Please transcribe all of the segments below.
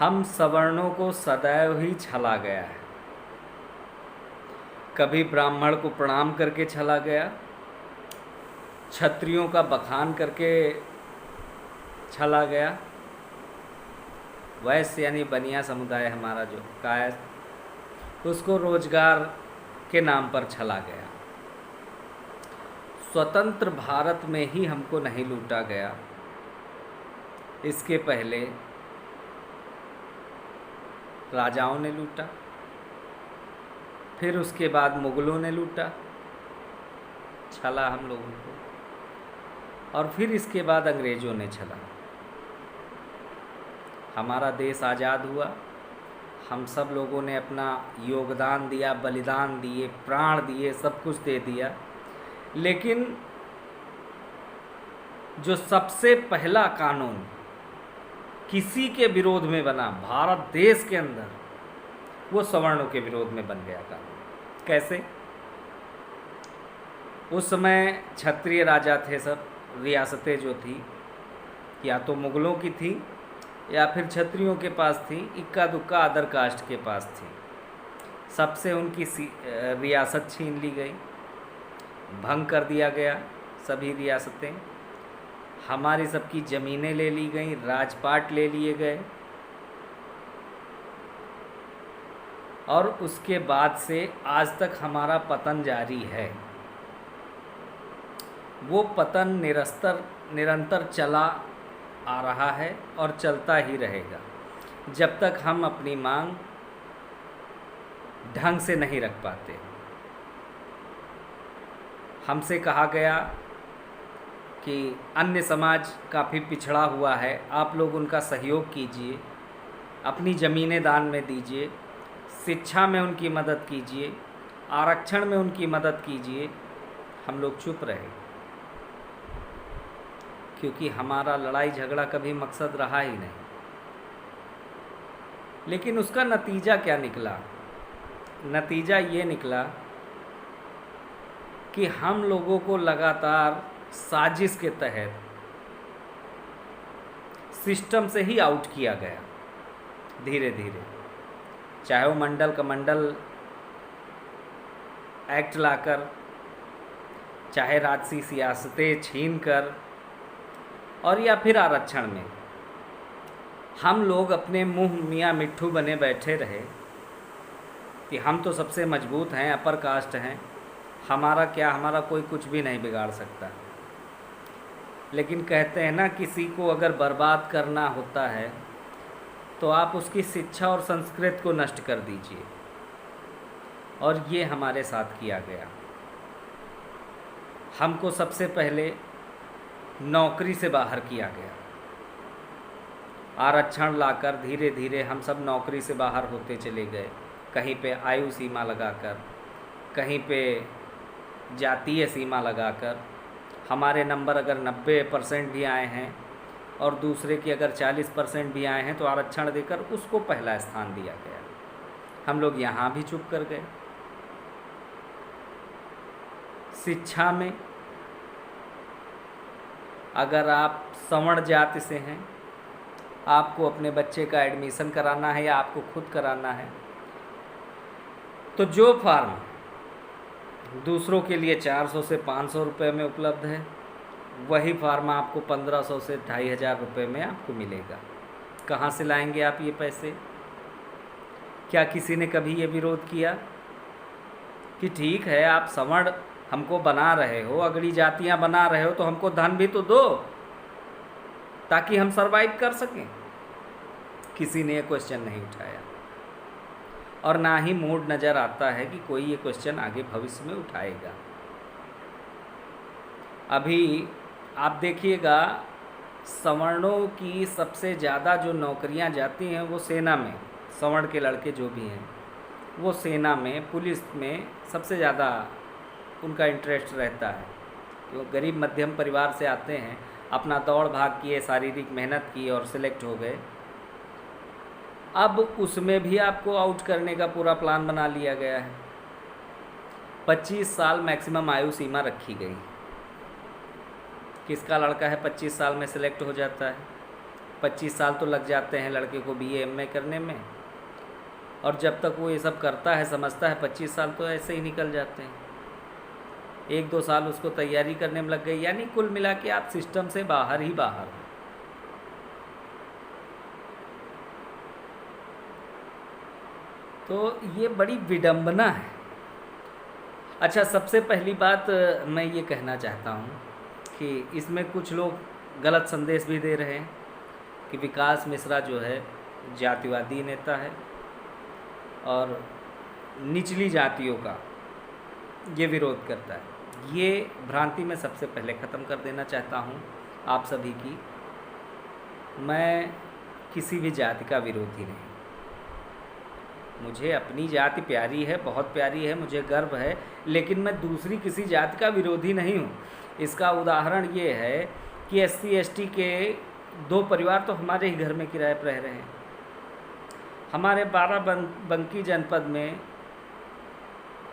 हम सवर्णों को सदैव ही छला गया है। कभी ब्राह्मण को प्रणाम करके छला गया, क्षत्रियों का बखान करके छला गया, वैश्य यानी बनिया समुदाय हमारा जो कायस्थ, उसको रोजगार के नाम पर छला गया। स्वतंत्र भारत में ही हमको नहीं लूटा गया, इसके पहले राजाओं ने लूटा, फिर उसके बाद मुगलों ने लूटा, छला हम लोगों को, और फिर इसके बाद अंग्रेज़ों ने छला। हमारा देश आज़ाद हुआ, हम सब लोगों ने अपना योगदान दिया, बलिदान दिए, प्राण दिए, सब कुछ दे दिया, लेकिन जो सबसे पहला कानून किसी के विरोध में बना भारत देश के अंदर, वो सवर्णों के विरोध में बन गया कानून। कैसे? उस समय क्षत्रिय राजा थे सब, रियासतें जो थी या तो मुगलों की थी या फिर क्षत्रियों के पास थी, इक्का दुक्का अदर कास्ट के पास थी। सबसे उनकी रियासत छीन ली गई, भंग कर दिया गया सभी रियासतें, हमारी सबकी ज़मीनें ले ली गई, राजपाट ले लिए गए, और उसके बाद से आज तक हमारा पतन जारी है। वो पतन निरंतर चला आ रहा है और चलता ही रहेगा जब तक हम अपनी मांग ढंग से नहीं रख पाते। हमसे कहा गया कि अन्य समाज काफ़ी पिछड़ा हुआ है, आप लोग उनका सहयोग कीजिए, अपनी ज़मीनें दान में दीजिए, शिक्षा में उनकी मदद कीजिए, आरक्षण में उनकी मदद कीजिए। हम लोग चुप रहे, क्योंकि हमारा लड़ाई झगड़ा कभी मकसद रहा ही नहीं। लेकिन उसका नतीजा क्या निकला? नतीजा ये निकला कि हम लोगों को लगातार साजिश के तहत सिस्टम से ही आउट किया गया धीरे धीरे। चाहे वो मंडल कमंडल एक्ट लाकर, चाहे राजसी सियासतें छीन कर, और या फिर आरक्षण में हम लोग अपने मुंह मियाँ मिट्ठू बने बैठे रहे कि हम तो सबसे मजबूत हैं, अपर कास्ट हैं, हमारा क्या, हमारा कोई कुछ भी नहीं बिगाड़ सकता। लेकिन कहते हैं ना, किसी को अगर बर्बाद करना होता है तो आप उसकी शिक्षा और संस्कृति को नष्ट कर दीजिए, और ये हमारे साथ किया गया। हमको सबसे पहले नौकरी से बाहर किया गया, आरक्षण लाकर धीरे धीरे हम सब नौकरी से बाहर होते चले गए। कहीं पे आयु सीमा लगाकर, कहीं पे जातीय सीमा लगाकर। हमारे नंबर अगर 90% भी आए हैं और दूसरे की अगर 40% भी आए हैं तो आरक्षण देकर उसको पहला स्थान दिया गया। हम लोग यहाँ भी चुप कर गए। शिक्षा में अगर आप सवर्ण जाति से हैं, आपको अपने बच्चे का एडमिशन कराना है या आपको खुद कराना है, तो जो फार्म दूसरों के लिए 400 से 500 रुपये में उपलब्ध है, वही फार्म आपको 1500 से 2500 रुपये में आपको मिलेगा। कहाँ से लाएंगे आप ये पैसे? क्या किसी ने कभी ये विरोध किया कि ठीक है, आप सवर्ण हमको बना रहे हो, अगली जातियां बना रहे हो, तो हमको धन भी तो दो ताकि हम सरवाइव कर सकें? किसी ने ये क्वेश्चन नहीं उठाया, और ना ही मूड नज़र आता है कि कोई ये क्वेश्चन आगे भविष्य में उठाएगा। अभी आप देखिएगा, सवर्णों की सबसे ज़्यादा जो नौकरियां जाती हैं वो सेना में, सवर्ण के लड़के जो भी हैं वो सेना में, पुलिस में सबसे ज़्यादा उनका इंटरेस्ट रहता है। वो गरीब मध्यम परिवार से आते हैं, अपना दौड़ भाग किए, शारीरिक मेहनत की और सिलेक्ट हो गए। अब उसमें भी आपको आउट करने का पूरा प्लान बना लिया गया है। 25 साल मैक्सिमम आयु सीमा रखी गई। किसका लड़का है 25 साल में सिलेक्ट हो जाता है? 25 साल तो लग जाते हैं लड़के को BA MA करने में, और जब तक वो ये सब करता है समझता है 25 साल तो ऐसे ही निकल जाते हैं। 1-2 साल उसको तैयारी करने में लग गई, यानी कुल मिला के आप सिस्टम से बाहर ही बाहर हो। तो ये बड़ी विडंबना है। अच्छा, सबसे पहली बात मैं ये कहना चाहता हूँ कि इसमें कुछ लोग गलत संदेश भी दे रहे हैं कि विकास मिश्रा जो है जातिवादी नेता है और निचली जातियों का ये विरोध करता है। ये भ्रांति मैं सबसे पहले ख़त्म कर देना चाहता हूँ आप सभी की। मैं किसी भी जाति का विरोधी नहीं, मुझे अपनी जाति प्यारी है, बहुत प्यारी है, मुझे गर्व है, लेकिन मैं दूसरी किसी जाति का विरोधी नहीं हूँ। इसका उदाहरण ये है कि SC ST के 2 परिवार तो हमारे ही घर में किराए पर रह रहे हैं। हमारे बाराबंकी जनपद में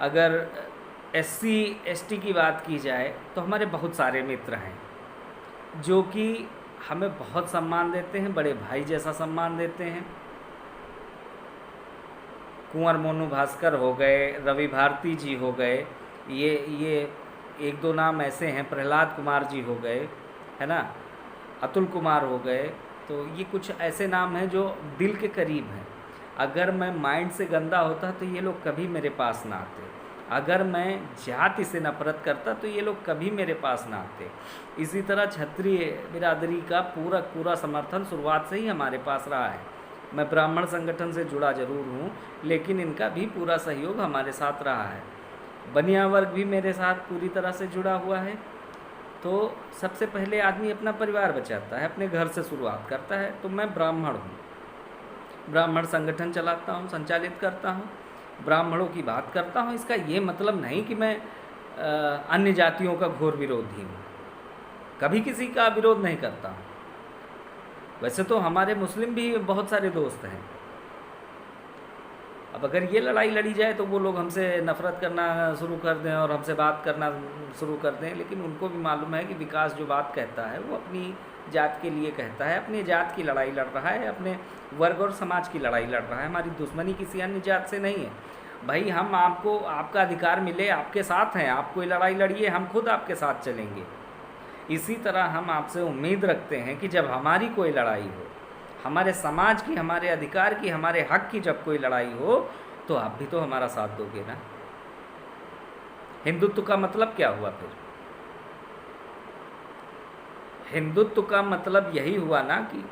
अगर SC ST की बात की जाए तो हमारे बहुत सारे मित्र हैं जो कि हमें बहुत सम्मान देते हैं, बड़े भाई जैसा सम्मान देते हैं। कुंवर मोनू भास्कर हो गए, रवि भारती जी हो गए, ये 1-2 नाम ऐसे हैं, प्रहलाद कुमार जी हो गए, है ना, अतुल कुमार हो गए। तो ये कुछ ऐसे नाम हैं जो दिल के करीब हैं। अगर मैं माइंड से गंदा होता तो ये लोग कभी मेरे पास ना आते। अगर मैं जाति से नफरत करता तो ये लोग कभी मेरे पास ना आते। इसी तरह क्षत्रिय बिरादरी का पूरा समर्थन शुरुआत से ही हमारे पास रहा है। मैं ब्राह्मण संगठन से जुड़ा जरूर हूँ, लेकिन इनका भी पूरा सहयोग हमारे साथ रहा है। बनिया वर्ग भी मेरे साथ पूरी तरह से जुड़ा हुआ है। तो सबसे पहले आदमी अपना परिवार बचाता है, अपने घर से शुरुआत करता है। तो मैं ब्राह्मण हूँ, ब्राह्मण संगठन चलाता हूँ, संचालित करता हूँ, ब्राह्मणों की बात करता हूँ। इसका ये मतलब नहीं कि मैं अन्य जातियों का घोर विरोधी हूँ, कभी किसी का विरोध नहीं करता हूँ। वैसे तो हमारे मुस्लिम भी बहुत सारे दोस्त हैं। अब अगर ये लड़ाई लड़ी जाए तो वो लोग हमसे नफ़रत करना शुरू कर दें और हमसे बात करना शुरू कर दें, लेकिन उनको भी मालूम है कि विकास जो बात कहता है वो अपनी जात के लिए कहता है, अपनी जात की लड़ाई लड़ रहा है, अपने वर्ग और समाज की लड़ाई लड़ रहा है। हमारी दुश्मनी किसी अन्य जात से नहीं है। भाई, हम आपको आपका अधिकार मिले, आपके साथ हैं, आप कोई लड़ाई लड़िए, हम खुद आपके साथ चलेंगे। इसी तरह हम आपसे उम्मीद रखते हैं कि जब हमारी कोई लड़ाई हो, हमारे समाज की, हमारे अधिकार की, हमारे हक की जब कोई लड़ाई हो, तो आप भी तो हमारा साथ दोगे ना। हिंदुत्व का मतलब क्या हुआ फिर? हिंदुत्व का मतलब यही हुआ ना कि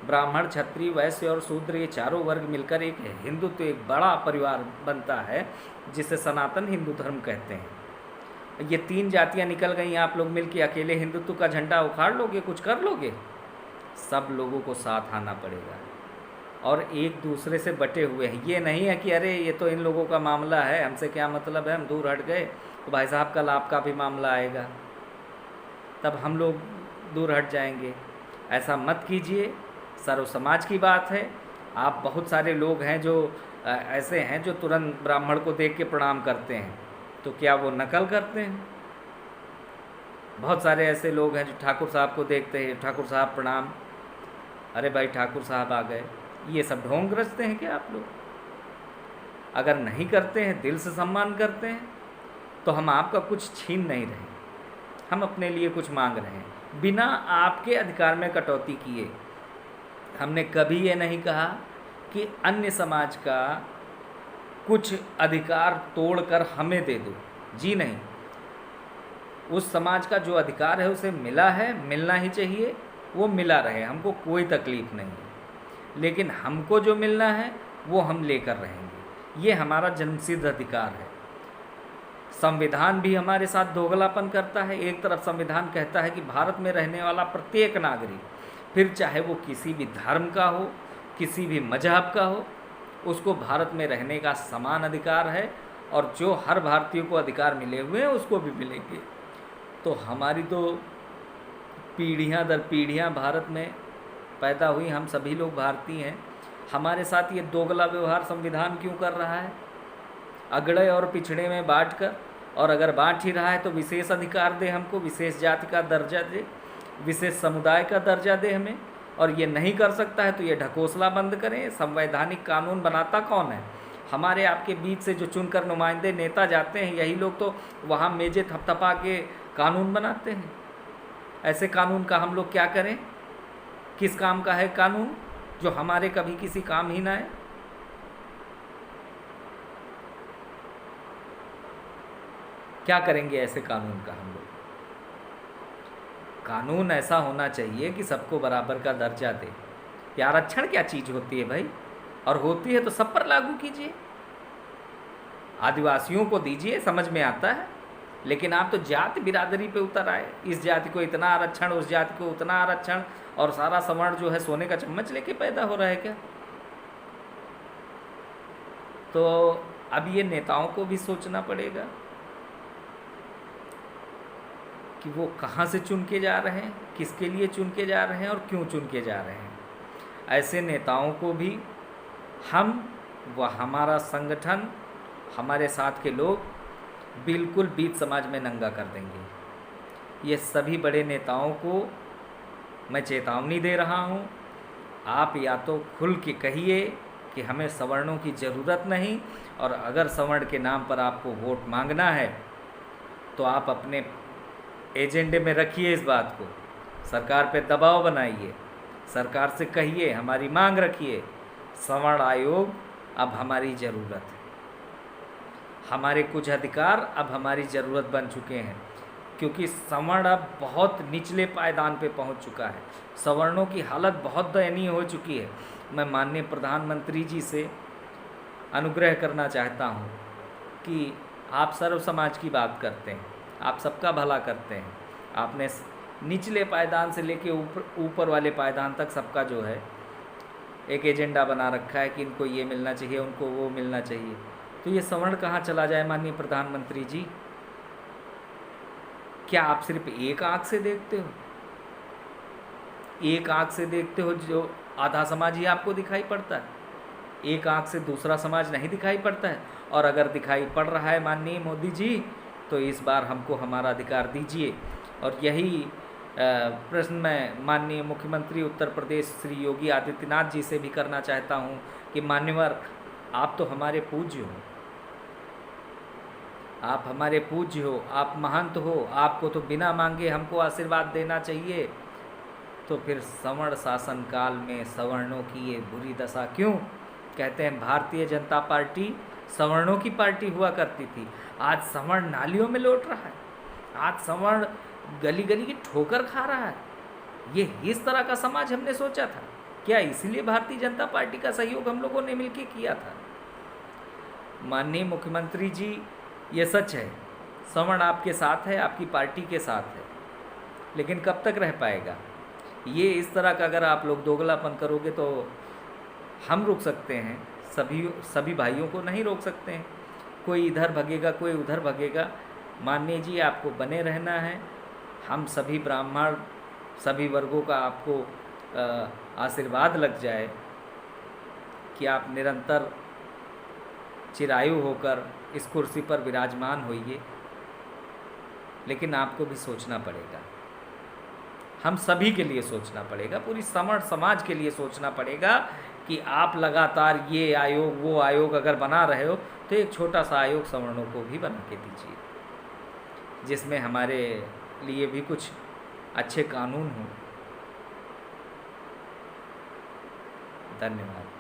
ब्राह्मण, क्षत्रिय, वैश्य और शूद्र ये चारों वर्ग मिलकर एक हिंदुत्व, एक बड़ा परिवार बनता है जिसे सनातन हिंदू धर्म कहते हैं। ये 3 जातियां निकल गई, आप लोग मिलके अकेले हिंदुत्व का झंडा उखाड़ लोगे, कुछ कर लोगे? सब लोगों को साथ आना पड़ेगा और एक दूसरे से बटे हुए हैं। ये नहीं है कि अरे ये तो इन लोगों का मामला है, हमसे क्या मतलब है, हम दूर हट गए तो भाई साहब कल आपका भी मामला आएगा, तब हम लोग दूर हट जाएंगे। ऐसा मत कीजिए। सर्व समाज की बात है। आप बहुत सारे लोग हैं जो ऐसे हैं जो तुरंत ब्राह्मण को देख के प्रणाम करते हैं, तो क्या वो नकल करते हैं? बहुत सारे ऐसे लोग हैं जो ठाकुर साहब को देखते हैं, ठाकुर साहब प्रणाम, अरे भाई ठाकुर साहब आ गए। ये सब ढोंग रचते हैं क्या आप लोग? अगर नहीं करते हैं, दिल से सम्मान करते हैं, तो हम आपका कुछ छीन नहीं रहे, हम अपने लिए कुछ मांग रहे हैं बिना आपके अधिकार में कटौती किए। हमने कभी ये नहीं कहा कि अन्य समाज का कुछ अधिकार तोड़कर हमें दे दो, जी नहीं। उस समाज का जो अधिकार है उसे मिला है, मिलना ही चाहिए, वो मिला रहे, हमको कोई तकलीफ़ नहीं है। लेकिन हमको जो मिलना है वो हम लेकर रहेंगे, ये हमारा जन्मसिद्ध अधिकार है। संविधान भी हमारे साथ दोगलापन करता है। एक तरफ संविधान कहता है कि भारत में रहने वाला प्रत्येक नागरिक, फिर चाहे वो किसी भी धर्म का हो, किसी भी मजहब का हो, उसको भारत में रहने का समान अधिकार है और जो हर भारतीय को अधिकार मिले हुए हैं उसको भी मिलेंगे। तो हमारी तो पीढ़ियां दर पीढ़ियां भारत में पैदा हुई, हम सभी लोग भारतीय हैं। हमारे साथ ये दोगला व्यवहार संविधान क्यों कर रहा है? अगड़े और पिछड़े में बांटकर, और अगर बांट ही रहा है तो विशेष अधिकार दे हमको, विशेष जाति का दर्जा दे, विशेष समुदाय का दर्जा दे हमें। और ये नहीं कर सकता है तो ये ढकोसला बंद करें। संवैधानिक कानून बनाता कौन है? हमारे आपके बीच से जो चुनकर नुमाइंदे नेता जाते हैं, यही लोग तो वहाँ मेजे थपथपा के कानून बनाते हैं। ऐसे कानून का हम लोग क्या करें? किस काम का है कानून जो हमारे कभी किसी काम ही ना है? क्या करेंगे ऐसे कानून का हम लोग? कानून ऐसा होना चाहिए कि सबको बराबर का दर्जा दे। ये आरक्षण क्या चीज़ होती है भाई? और होती है तो सब पर लागू कीजिए। आदिवासियों को दीजिए, समझ में आता है, लेकिन आप तो जाति बिरादरी पे उतर आए। इस जाति को इतना आरक्षण, उस जाति को उतना आरक्षण, और सारा सवर्ण जो है सोने का चम्मच लेके पैदा हो रहा है क्या? तो अब ये नेताओं को भी सोचना पड़ेगा कि वो कहाँ से चुन के जा रहे हैं, किसके लिए चुन के जा रहे हैं और क्यों चुन के जा रहे हैं। ऐसे नेताओं को भी हम व हमारा संगठन, हमारे साथ के लोग बिल्कुल बीच समाज में नंगा कर देंगे। ये सभी बड़े नेताओं को मैं चेतावनी दे रहा हूँ। आप या तो खुल के कहिए कि हमें सवर्णों की ज़रूरत नहीं, और अगर सवर्ण के नाम पर आपको वोट मांगना है तो आप अपने एजेंडे में रखिए इस बात को, सरकार पे दबाव बनाइए, सरकार से कहिए, हमारी मांग रखिए, सवर्ण आयोग अब हमारी ज़रूरत है। हमारे कुछ अधिकार अब हमारी ज़रूरत बन चुके हैं, क्योंकि सवर्ण अब बहुत निचले पायदान पे पहुंच चुका है। सवर्णों की हालत बहुत दयनीय हो चुकी है। मैं माननीय प्रधानमंत्री जी से अनुग्रह करना चाहता हूं कि आप सर्व समाज की बात करते हैं, आप सबका भला करते हैं, आपने निचले पायदान से लेके ऊपर वाले पायदान तक सबका जो है एक एजेंडा बना रखा है कि इनको ये मिलना चाहिए, उनको वो मिलना चाहिए। तो ये सवर्ण कहाँ चला जाए माननीय प्रधानमंत्री जी? क्या आप सिर्फ एक आँख से देखते हो? एक आँख से देखते हो जो आधा समाज ही आपको दिखाई पड़ता है, एक आँख से दूसरा समाज नहीं दिखाई पड़ता है। और अगर दिखाई पड़ रहा है माननीय मोदी जी, तो इस बार हमको हमारा अधिकार दीजिए। और यही प्रश्न मैं माननीय मुख्यमंत्री उत्तर प्रदेश श्री योगी आदित्यनाथ जी से भी करना चाहता हूँ कि मान्यवर, आप तो हमारे पूज्य हो, आप हमारे पूज्य हो, आप महंत हो, आपको तो बिना मांगे हमको आशीर्वाद देना चाहिए। तो फिर सवर्ण शासन काल में सवर्णों की ये बुरी दशा क्यों? कहते हैं भारतीय जनता पार्टी सवर्णों की पार्टी हुआ करती थी, आज सवर्ण नालियों में लौट रहा है, आज सवर्ण गली गली की ठोकर खा रहा है। ये इस तरह का समाज हमने सोचा था क्या? इसीलिए भारतीय जनता पार्टी का सहयोग हम लोगों ने मिलकर किया था। माननीय मुख्यमंत्री जी, ये सच है, सवर्ण आपके साथ है, आपकी पार्टी के साथ है, लेकिन कब तक रह पाएगा? ये इस तरह का अगर आप लोग दोगलापन करोगे तो हम रोक सकते हैं, सभी भाइयों को नहीं रोक सकते हैं। कोई इधर भगेगा, कोई उधर भगेगा। माननीय जी, आपको बने रहना है। हम सभी ब्राह्मण, सभी वर्गों का आपको आशीर्वाद लग जाए कि आप निरंतर चिरायु होकर इस कुर्सी पर विराजमान होइए। लेकिन आपको भी सोचना पड़ेगा, हम सभी के लिए सोचना पड़ेगा, पूरी सवर्ण समाज के लिए सोचना पड़ेगा कि आप लगातार ये आयोग वो आयोग अगर बना रहे हो तो एक छोटा सा आयोग सवर्णों को भी बना के दीजिए, जिसमें हमारे लिए भी कुछ अच्छे कानून हों। धन्यवाद।